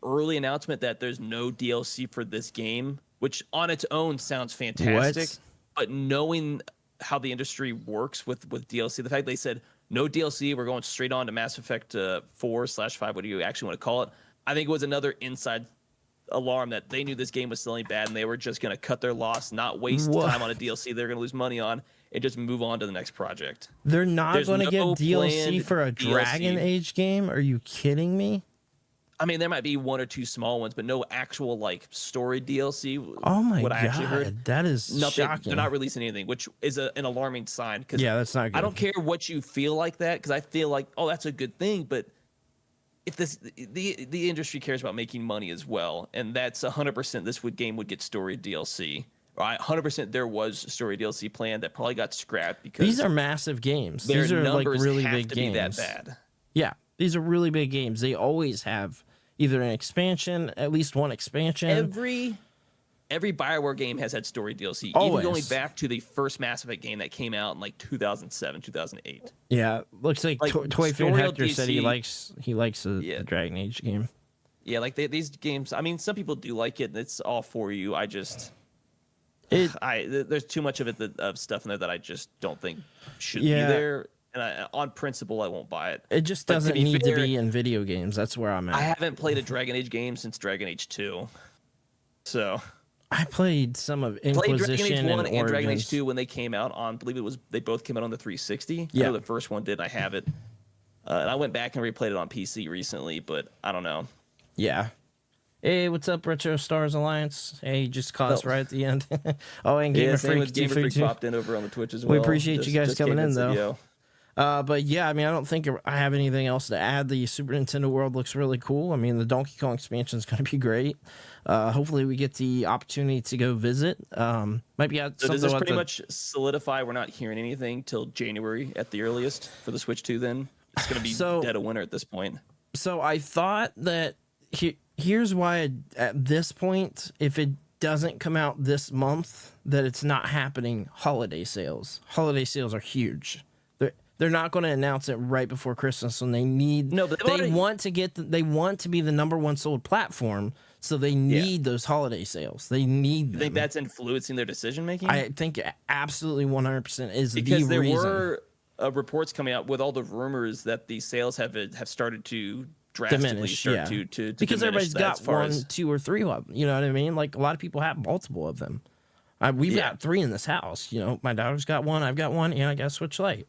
early announcement that there's no DLC for this game, which on its own sounds fantastic, but knowing how the industry works with DLC, the fact they said no DLC, we're going straight on to Mass Effect 4/5, what do you actually want to call it? I think it was another inside alarm that they knew this game was selling bad and they were just going to cut their loss, not waste time on a DLC they're going to lose money on, and just move on to the next project. They're not going to get DLC for a DLC. Dragon Age game? Are you kidding me? I mean, there might be one or two small ones, but no actual story DLC. Oh my what I actually god, heard. that is Nothing. shocking. They're not releasing anything, which is an alarming sign. Cause that's not good. I don't care what you feel like that, because I feel like, oh, that's a good thing. But if the industry cares about making money as well, and that's 100%, this game would get story DLC. 100% there was story DLC planned that probably got scrapped because these are massive games. Their These are numbers really have big to games. be that bad. Yeah, these are really big games. They always have either an expansion, at least one expansion. Every BioWare game has had story DLC. Always. Even going back to the first Mass Effect game that came out in 2007, 2008. Yeah, looks like Toy Fan Hector said he likes the Dragon Age game. Yeah, these games. I mean, some people do like it, and it's all for you. there's too much of it of stuff in there that I just don't think should Yeah. be there. And on principle, I won't buy it. It just But doesn't be need fair, to be in video games. That's where I'm at. I haven't played a Dragon Age game since Dragon Age 2. So I played some of played Dragon Age Inquisition 1 and and Dragon Age Origins. 2 when they came out on, I believe they both came out on the 360. Yeah. I know the first one did. I have it. And I went back and replayed it on PC recently, but I don't know. Yeah. Hey, what's up, Retro Stars Alliance? Hey, just caught us Oh. right at the end. Oh, and Gamer Same Freak, with Gamer Freak too. popped in over on the Twitch as well. We appreciate you guys coming came in, said, though. "Yo." But yeah, I mean, I don't think I have anything else to add. The Super Nintendo world looks really cool. I mean, the Donkey Kong expansion is going to be great. Hopefully, we get the opportunity to go visit. Might be So does this pretty much solidify we're not hearing anything till January at the earliest for the Switch 2 then? It's going to be dead of winter at this point. So I thought that here's why at this point, if it doesn't come out this month, that it's not happening. Holiday sales. Holiday sales are huge. They're not going to announce it right before Christmas when they need. No, but they want to get. They want to be the #1 sold platform, so they need those holiday sales. They need them. You think that's influencing their decision making? I think absolutely 100% is because the there reason. were reports coming out with all the rumors that the sales have started to drastically Diminish, start yeah. to Because diminish everybody's that got as far 1, as 2, or 3 of them. You know what I mean? Like a lot of people have multiple of them. We've got 3 in this house. You know, my daughter's got 1, I've got 1, and I got a Switch Lite.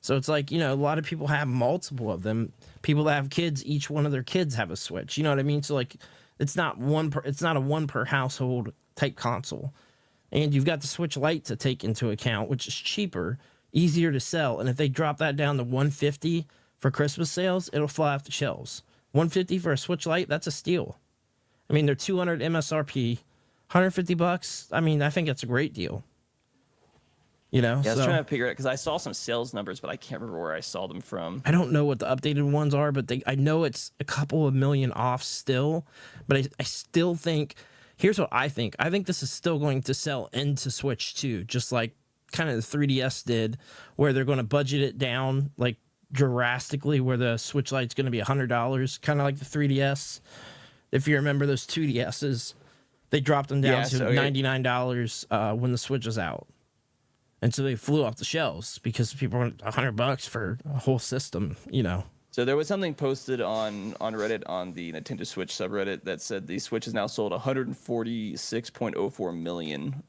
So it's like, you know, a lot of people have multiple of them. People that have kids, each one of their kids have a Switch. You know what I mean? So like, it's not a 1 per household type console. And you've got the Switch Lite to take into account, which is cheaper, easier to sell. And if they drop that down to $150 for Christmas sales, it'll fly off the shelves. $150 for a Switch Lite, that's a steal. I mean, they're $200 MSRP, $150. I mean, I think that's a great deal. You know, I was trying to figure it out because I saw some sales numbers, but I can't remember where I saw them from. I don't know what the updated ones are, but I know it's a couple of million off still. But I still think, here's what I think. I think this is still going to sell into Switch 2, just like kind of the 3DS did, where they're going to budget it down like drastically, where the Switch Lite's going to be $100, kind of like the 3DS. If you remember those 2DSs, they dropped them down to $99 when the Switch was out. And so they flew off the shelves because people were $100 for a whole system, you know. So there was something posted on Reddit on the Nintendo Switch subreddit that said the Switch has now sold 146.04 million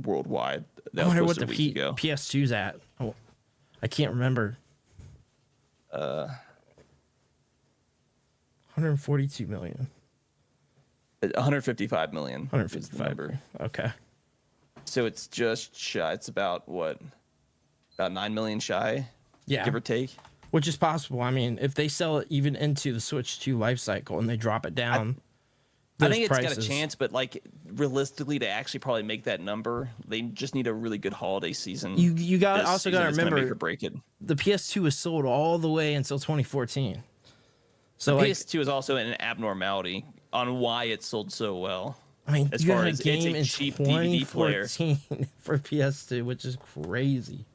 worldwide. That I wonder was what the posted a week ago. PS2's at. Oh, I can't remember. 142 million. 155 million. 155 is the number. Okay. So it's just shy. It's about what? About 9 million shy? Yeah. Give or take. Which is possible. I mean, if they sell it even into the Switch 2 life cycle and they drop it down, I think it's prices, got a chance, but like realistically, to actually probably make that number, they just need a really good holiday season. You got This also season got to is gonna remember make or break it. the PS2 was sold all the way until 2014. So The like, PS2 is also an abnormality on why it sold so well. I mean, as you far had a as it's game a in cheap DVD player. 2014 for PS2, which is crazy.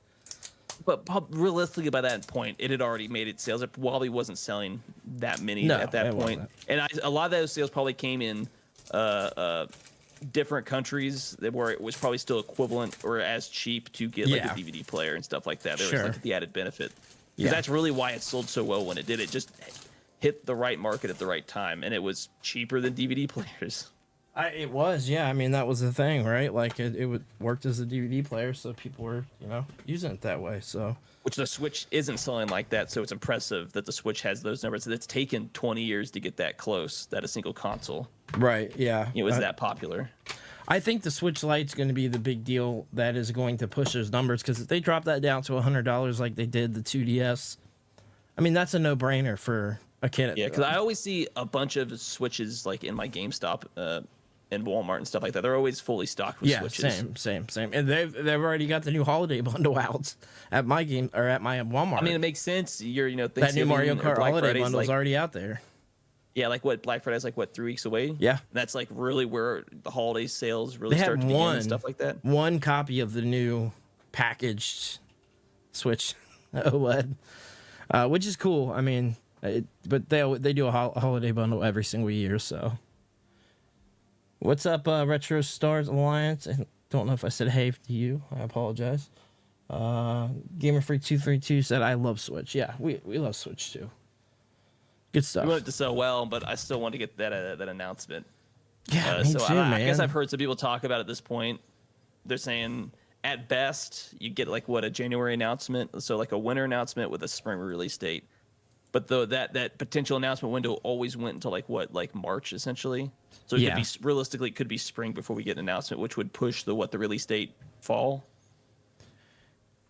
But realistically, by that point, it had already made its sales. It probably wasn't selling that many No, at that it point. wasn't. And a lot of those sales probably came in different countries where it was probably still equivalent or as cheap to get like a DVD player and stuff like that. There was like the added benefit. Because that's really why it sold so well when it did. It just hit the right market at the right time, and it was cheaper than DVD players. It was, yeah. I mean, that was the thing, right? Like, it worked as a DVD player, so people were, using it that way. So, which the Switch isn't selling like that, so it's impressive that the Switch has those numbers. It's taken 20 years to get that close, that a single console, right? Yeah, it was that popular. I think the Switch Lite's going to be the big deal that is going to push those numbers, because if they drop that down to $100 like they did the 2DS, I mean, that's a no-brainer for a kid. Yeah, because I always see a bunch of Switches like in my GameStop and Walmart and stuff like that. They're always fully stocked with Switches. Same. And they've already got the new holiday bundle out at my Walmart. I mean, it makes sense. You're that new Mario Kart Black holiday Friday's bundle's like, already out there. Yeah, like what Black Friday's like 3 weeks away. Yeah, and that's like really where the holiday sales really they start to had begin and stuff like that. One copy of the new packaged Switch OLED, which is cool. I mean, but they do a holiday bundle every single year. So, what's up, Retro Stars Alliance? Don't know if I said hey to you. I apologize. Gamer Freak 232 said I love Switch. Yeah, we love Switch too. Good stuff. We want it to sell well, but I still want to get that announcement. Yeah, me so too, I man. guess I've heard some people talk about it at this point. They're saying at best you get like a January announcement, so like a winter announcement with a spring release date. But though that potential announcement window always went until like March essentially. So it could be realistically it could be spring before we get an announcement, which would push the release date fall.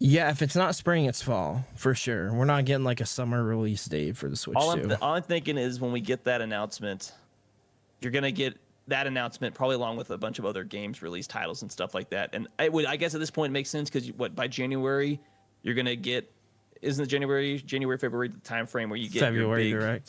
Yeah, if it's not spring, it's fall for sure. We're not getting like a summer release date for the Switch 2. All I'm thinking is when we get that announcement, you're gonna get that announcement probably along with a bunch of other games release titles and stuff like that. And I guess at this point it makes sense because by January you're gonna get, isn't it January, February the time frame where you get February your big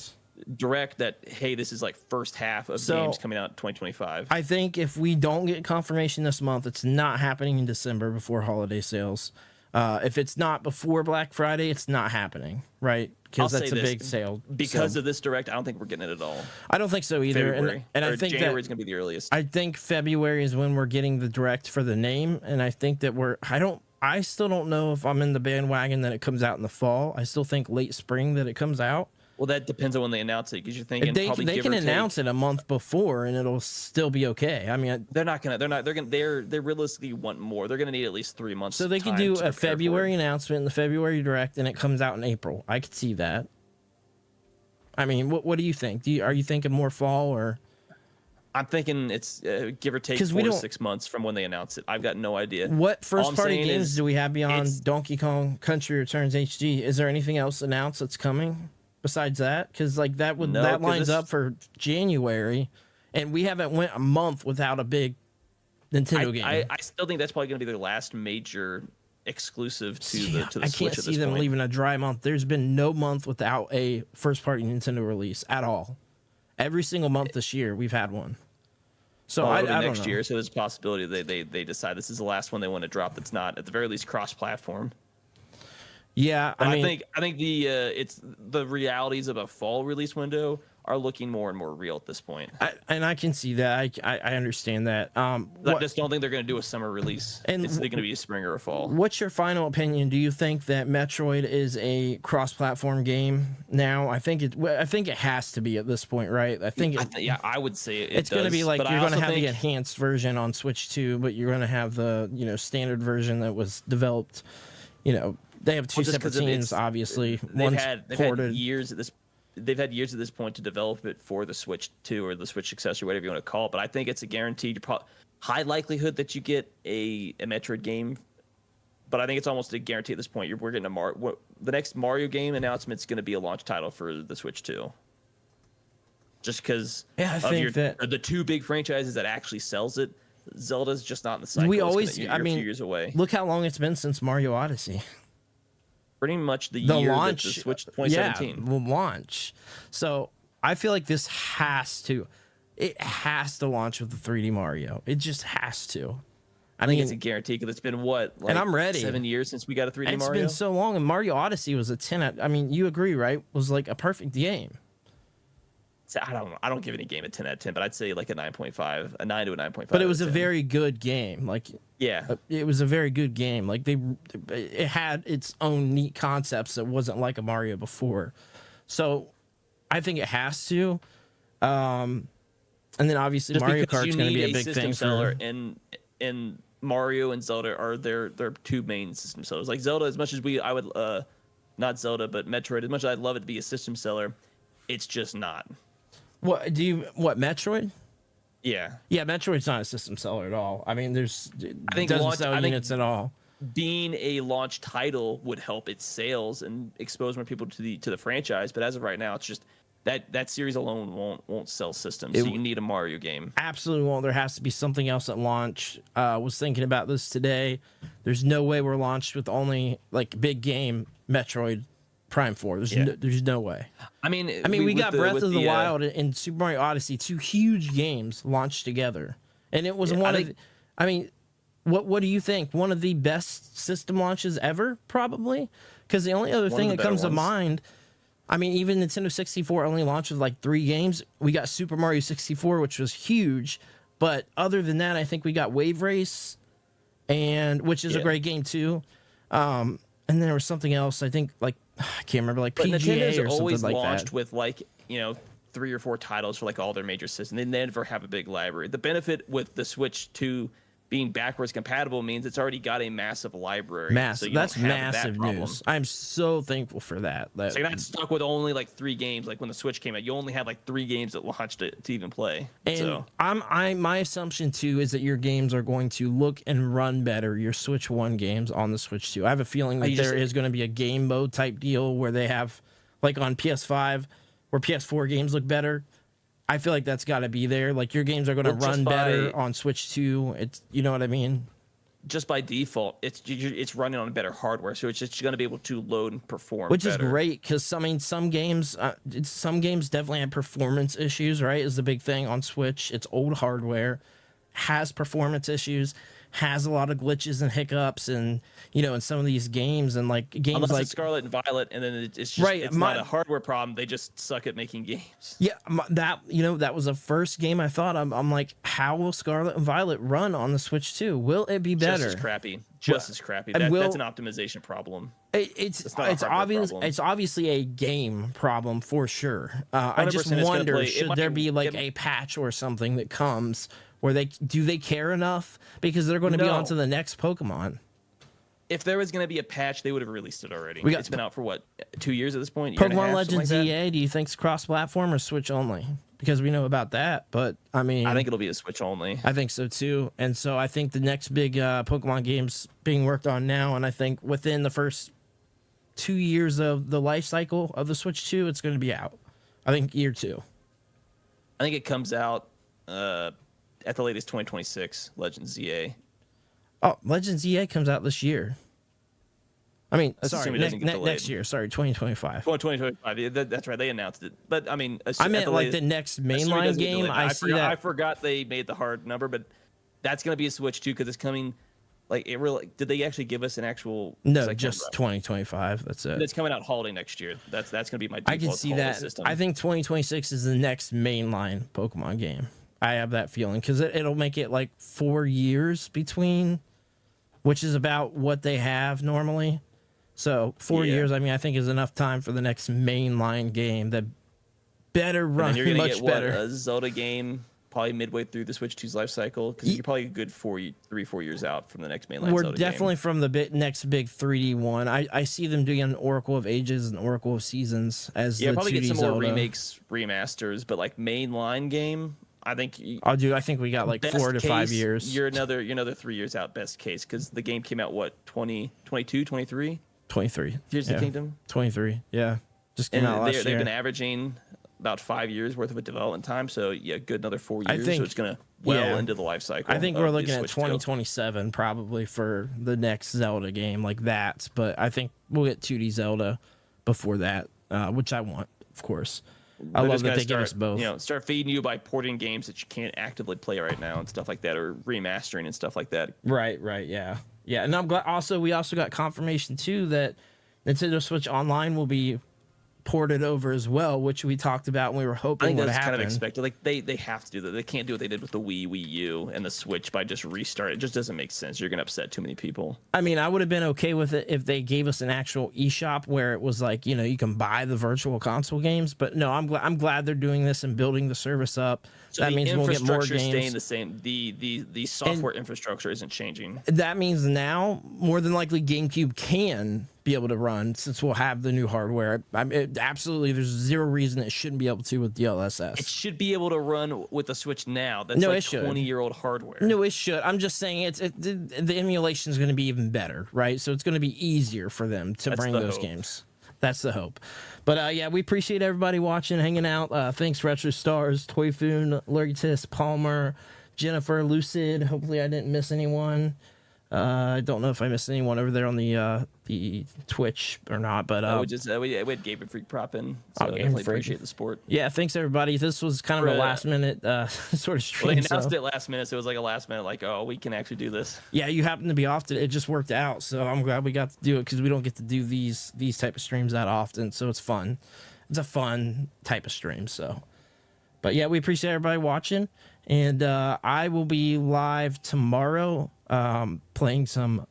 direct that, hey, this is like first half of games coming out in 2025. I think if we don't get confirmation this month, it's not happening in December before holiday sales. If it's not before Black Friday, it's not happening, right? Because that's a big sale. Because of this direct, I don't think we're getting it at all. I don't think so either. And I think January is going to be the earliest. I think February is when we're getting the direct for the name, and I think that I still don't know if I'm in the bandwagon that it comes out in the fall. I still think late spring that it comes out. Well, that depends on when they announce it, because you're thinking they can announce it a month before and it'll still be okay. I mean, they realistically want more. They're gonna need at least 3 months. So they could do a February announcement in the February direct, and it comes out in April. I could see that. I mean, what do you think? Are you thinking more fall or? I'm thinking it's give or take 4 to 6 months from when they announce it. I've got no idea. What first party games do we have beyond Donkey Kong Country Returns HD? Is there anything else announced that's coming besides that? Because like that lines up for January, and we haven't went a month without a big Nintendo game. I still think that's probably going to be their last major exclusive to the Switch. I can't see them leaving a dry month. There's been no month without a first party Nintendo release at all. Every single month this year, we've had one. So I don't next know. year, so there's a possibility they decide this is the last one they want to drop. That's not at the very least cross-platform. Yeah, I think the realities of a fall release window are looking more and more real at this point. I can see that. I understand that. I just don't think they're going to do a summer release. It's going to be a spring or a fall. What's your final opinion? Do you think that Metroid is a cross-platform game now? I think it has to be at this point, right? I would say it's going to be like you're going to have the enhanced version on Switch 2, but you're going to have the standard version that was developed. They have two separate teams, obviously. They've had years at this point to develop it for the Switch 2 or the Switch successor, whatever you want to call it. But I think it's a guaranteed high likelihood that you get a Metroid game. But I think it's almost a guarantee at this point. We're getting the next Mario game announcement is going to be a launch title for the Switch 2. Just because the two big franchises that actually sells it. Zelda's just not in the cycle. You're a few years away. Look how long it's been since Mario Odyssey. Pretty much the year launch, that the Switch 2017. Yeah, will launch. So I feel like this has to launch with the 3D Mario. It just has to. I think it's a guarantee because it's been and I'm ready. 7 years since we got a 3D Mario. It's been so long, and Mario Odyssey was a 10. I mean, you agree, right? Was like a perfect game. I don't give any game a 10 out of 10, but I'd say like a 9.5, a 9 to a 9.5. But it was a very good game. It was a very good game. Like it had its own neat concepts that wasn't like a Mario before. So I think it has to. And then obviously just Mario Kart's going to be a big thing seller, and Mario and Zelda are their two main system sellers. Like Zelda, as much as I would not Zelda, but Metroid, as much as I'd love it to be a system seller, it's just not. Metroid? Yeah. Yeah, Metroid's not a system seller at all. I mean, doesn't sell units at all. Being a launch title would help its sales and expose more people to the franchise, but as of right now, it's just that series alone won't sell systems. So you need a Mario game. Absolutely won't. There has to be something else at launch. Was thinking about this today. There's no way we're launched with only like big game Metroid Prime 4. There's no way. I mean, we got Breath of the Wild and Super Mario Odyssey, two huge games launched together, and it was what do you think? One of the best system launches ever, probably, because the only other thing that comes to mind, I mean, even Nintendo 64 only launched with like 3 games. We got Super Mario 64, which was huge, but other than that, I think we got Wave Race, and which is a Yeah. great game too. And there was something else. I think like I can't remember, like But PGA Nintendo's or something always like launched that. with like 3 or 4 titles for like all their major systems. They never have a big library. The benefit with the Switch 2 being backwards compatible means it's already got a massive library. So you That's don't have massive that problem. news. I'm so thankful for that. So you're not stuck with only like 3 games. Like when the Switch came out, you only had like 3 games that launched to even play. And So my assumption too is that your games are going to look and run better. Your Switch 1 games on the Switch 2. I have a feeling that there is going to be a game mode type deal where they have, like on PS5, where PS4 games look better. I feel like that's got to be there. Like your games are going to run better on Switch 2. It's, you know what I mean? just by default, it's running on better hardware, so it's just going to be able to load and perform. Which better. is great because I mean, some games definitely have performance issues. Right, is the big thing on Switch. It's old hardware, has performance issues, has a lot of glitches and hiccups, and in some of these games and like games Unless like it's Scarlet and Violet, and then it's just Right, it's not a hardware problem. They just suck at making games. Yeah, that was the first game I thought I'm like, how will Scarlet and Violet run on the Switch 2? Will it be better? Just as crappy. Just as crappy. and That's an optimization problem. It's not a hardware obvious. problem. It's obviously a game problem for sure. I just 100% it's gonna wonder, play- should it there might- be like it- a patch or something that comes where they care enough because they're going to be No. on to the next Pokemon. If there was going to be a patch, they would have released it already. We got- It's been out for what, 2 years at this point? Year and a Pokemon half, Legends something like that? EA, do you think it's cross-platform or Switch only? Because we know about that, but I mean, I think it'll be a Switch only. I think so too. And so I think the next big Pokemon game's being worked on now, and I think within the first 2 years of the life cycle of the Switch 2, it's going to be out. I think year 2. I think it comes out at the latest 2026. Legends EA. Oh, Legends EA comes out this year. I mean, Let's sorry, assume it doesn't get delayed. next year. Sorry, 2025. Well, 2025. Yeah, that's right. They announced it, but I mean, I meant like the next mainline game. I see that. I forgot they made the hard number, but that's going to be a Switch too because it's coming. Like it really? Did they actually give us an actual? No, just 2025. That's it. It's coming out holiday next year. That's going to be my. I can default see holiday that. System. I think 2026 is the next mainline Pokemon game. I have that feeling because it'll make it like 4 years between, which is about what they have normally. So 4 Yeah. years, I mean, I think is enough time for the next mainline game that better And run then you're gonna much get better. a Zelda game probably midway through the Switch 2's life cycle because you're probably a good 3-4 years out from the next mainline. We're Zelda definitely game. from the next big 3D one. I see them doing an Oracle of Ages and Oracle of Seasons as the probably 2D get some Zelda. more remakes, remasters, but like mainline game, I think. Oh, dude, I think we got like best 4 to 5 case, years. You're another 3 years out, best case, because the game came out what 2022, 23. 23. Tears of the Kingdom. 23. Yeah, just came And out last they've year. been averaging about 5 years worth of a development time. So yeah, good another 4 I years. think- so it's gonna well yeah. into the life cycle. I think of we're the looking at Switch 2. 2027 probably for the next Zelda game like that. But I think we'll get 2D Zelda before that, which I want, of course. I They're love just that gonna they give us both. Start feeding you by porting games that you can't actively play right now and stuff like that, or remastering and stuff like that. Right, yeah. And I'm glad we also got confirmation too that Nintendo Switch Online will be ported over as well, which we talked about and we were I hoping think would that's happen. kind of expected. Like they have to do that. They can't do what they did with the Wii U, and the Switch by just restart. It just doesn't make sense. You're gonna upset too many people. I mean, I would have been okay with it if they gave us an actual eShop where it was like, you can buy the virtual console games. But no, I'm glad they're doing this and building the service up. So that the means we'll get more infrastructure is staying games. the same. The software infrastructure isn't changing. That means now more than likely GameCube can be able to run since we'll have the new hardware. Absolutely, there's zero reason it shouldn't be able to with It DLSS. should be able to run with the Switch now. That's No, like it should. 20-year-old hardware. No, it should. I'm just saying the emulation is going to be even better, right? So it's going to be easier for them to bring the those hope. games. That's the hope. But yeah, we appreciate everybody watching, hanging out. Thanks, Retro Stars, Toyfun, Lurgitis, Palmer, Jennifer, Lucid. Hopefully, I didn't miss anyone. I don't know if I missed anyone over there on the Twitch or not, but we had Gabe and Freak prop in, so Gabe and definitely Freak. appreciate the support. yeah, thanks everybody. This was kind of a For, last minute sort of stream. Well, they announced so- it last minute, so it was like a last minute, like, oh, we can actually do this. Yeah, you happen to be off today. It just worked out, so I'm glad we got to do it because we don't get to do these type of streams that often. So it's fun. It's a fun type of stream. So, but yeah, we appreciate everybody watching, And I will be live tomorrow playing some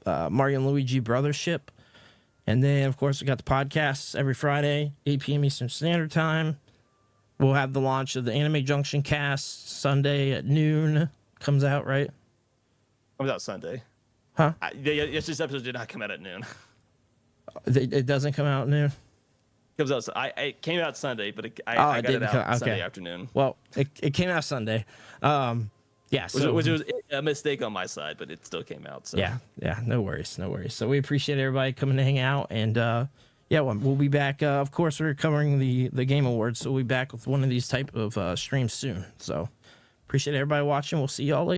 Mario and Luigi Brothership. And then, of course, we got the podcasts every Friday, 8 p.m. Eastern Standard Time. We'll have the launch of the Anime Junction cast Sunday at noon. Comes out, right? Comes out Sunday. Huh? Yesterday's episode did not come out at noon. It doesn't come out at noon? Comes out. It came out Sunday, but I got it out Sunday afternoon. Well, it came out Sunday. Yeah, so which was a mistake on my side, but it still came out. So. Yeah, no worries. So we appreciate everybody coming to hang out, and yeah, we'll be back. Of course, we're covering the Game Awards, so we'll be back with one of these type of streams soon. So appreciate everybody watching. We'll see y'all later.